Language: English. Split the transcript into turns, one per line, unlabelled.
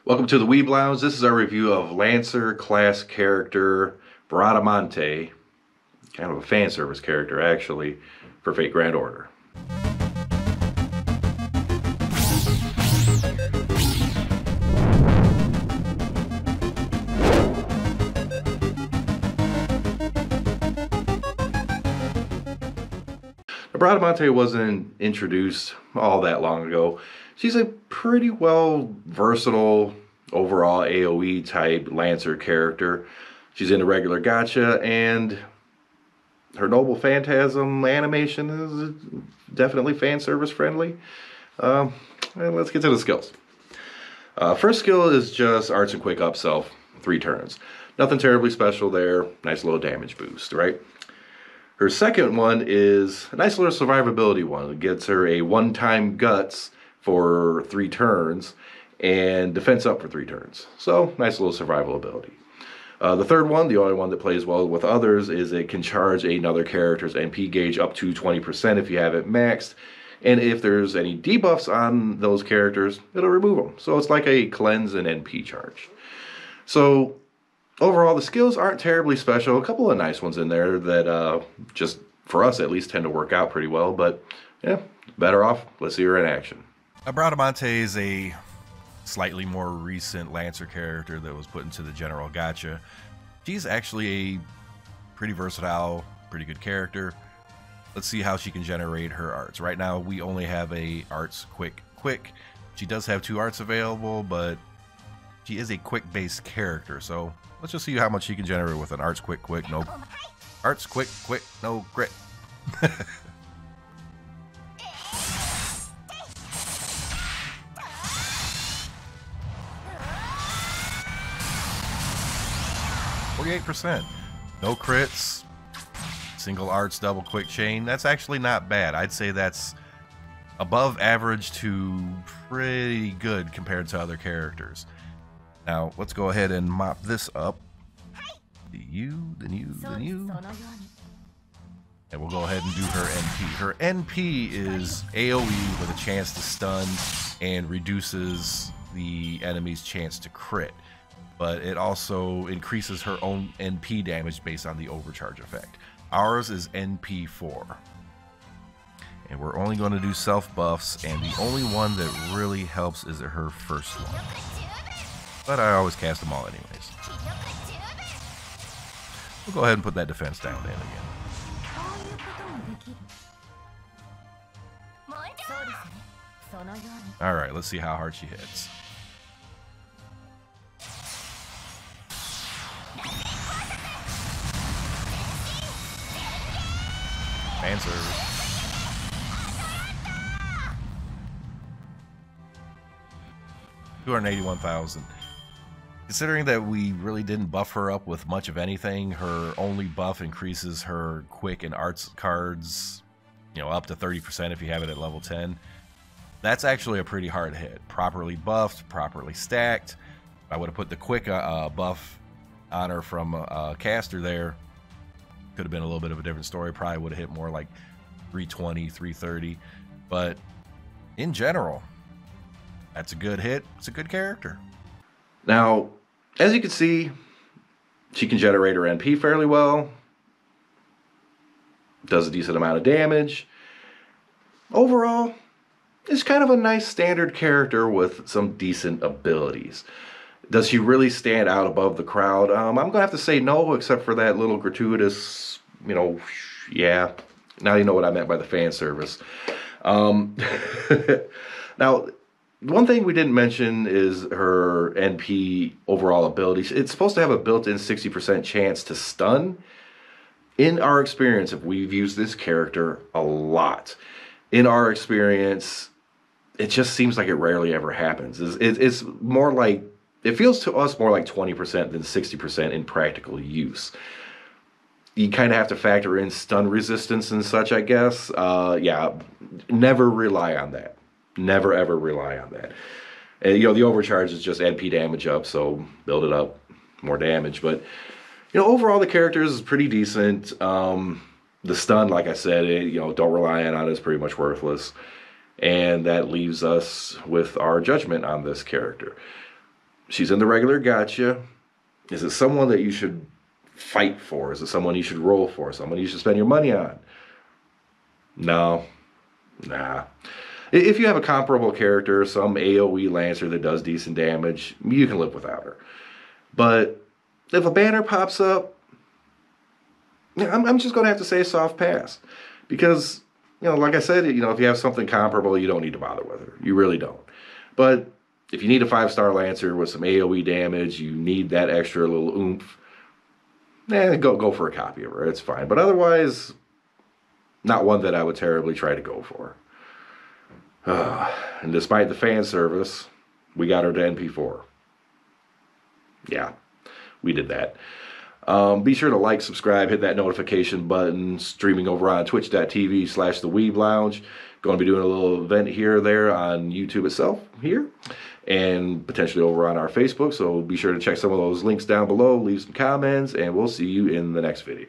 Welcome to the Weeb Lounge. This is our review of Lancer class character Bradamante, kind of a fan service character actually, for Fate Grand Order. Bradamante wasn't introduced all that long ago. She's a pretty well versatile overall AoE type Lancer character. She's in a regular gacha, and her Noble Phantasm animation is definitely fan service friendly. And let's get to the skills. First skill is just Arts and Quick Up Self, 3 turns. Nothing terribly special there. Nice little damage boost, right? Her second one is a nice little survivability one. It gets her a one-time Guts for 3 turns and Defense Up for 3 turns. So, nice little survival ability. The third one, the only one that plays well with others, is it can charge another character's NP gauge up to 20% if you have it maxed. And if there's any debuffs on those characters, it'll remove them. So it's like a cleanse and NP charge. So, overall, the skills aren't terribly special. A couple of nice ones in there that just, for us at least, tend to work out pretty well. But, yeah, better off. Let's see her in action.
Bradamante is a slightly more recent Lancer character that was put into the general gacha. She's actually a pretty versatile, pretty good character. Let's see how she can generate her arts. Right now, we only have a arts quick. She does have 2 arts available, but she is a quick-based character, so let's just see how much she can generate with an arts quick, no arts quick, no grit. %. No crits, single arts, double quick chain. That's actually not bad. I'd say that's above average to pretty good compared to other characters. Now, let's go ahead and mop this up. The U. And we'll go ahead and do her NP. Her NP is AoE with a chance to stun and reduces the enemy's chance to crit. But it also increases her own NP damage based on the overcharge effect. Ours is NP4. And we're only going to do self buffs, and the only one that really helps is her first one. But I always cast them all anyways. We'll go ahead and put that defense down then again. Alright, let's see how hard she hits. Fan service. 281,000. Considering that we really didn't buff her up with much of anything, her only buff increases her quick and arts cards, up to 30% if you have it at level 10. That's actually a pretty hard hit. Properly buffed, properly stacked. I would have put the quick buff on her from caster there. Could have been a little bit of a different story. Probably would have hit more like 320, 330. But in general, that's a good hit. It's a good character.
Now, as you can see, she can generate her NP fairly well. Does a decent amount of damage. Overall, it's kind of a nice standard character with some decent abilities. Does she really stand out above the crowd? I'm going to have to say no, except for that little gratuitous, yeah. Now you know what I meant by the fan service. Now, one thing we didn't mention is her NP overall ability. It's supposed to have a built-in 60% chance to stun. In our experience, if we've used this character a lot, in our experience, it just seems like it rarely ever happens. It's more like, it feels to us more like 20% than 60% in practical use. You kind of have to factor in stun resistance and such, I guess. Yeah, never rely on that. Never ever rely on that. And, the overcharge is just NP damage up, so build it up, more damage. But, overall the character is pretty decent. The stun, like I said, don't rely on it. It's pretty much worthless. And that leaves us with our judgment on this character. She's in the regular gotcha. Is it someone that you should fight for? Is it someone you should roll for? Someone you should spend your money on? No. Nah. If you have a comparable character, some AoE Lancer that does decent damage, you can live without her. But if a banner pops up, I'm just going to have to say soft pass. Because, like I said, if you have something comparable, you don't need to bother with her. You really don't. But if you need a 5-star Lancer with some AoE damage, you need that extra little oomph, go for a copy of her. It's fine. But otherwise, not one that I would terribly try to go for. And despite the fan service, we got her to NP4. Yeah, we did that. Be sure to like, subscribe, hit that notification button. Streaming over on twitch.tv/the Weeb Lounge. Going to be doing a little event here or there on YouTube itself here. And potentially over on our Facebook. So be sure to check some of those links down below. Leave some comments. And we'll see you in the next video.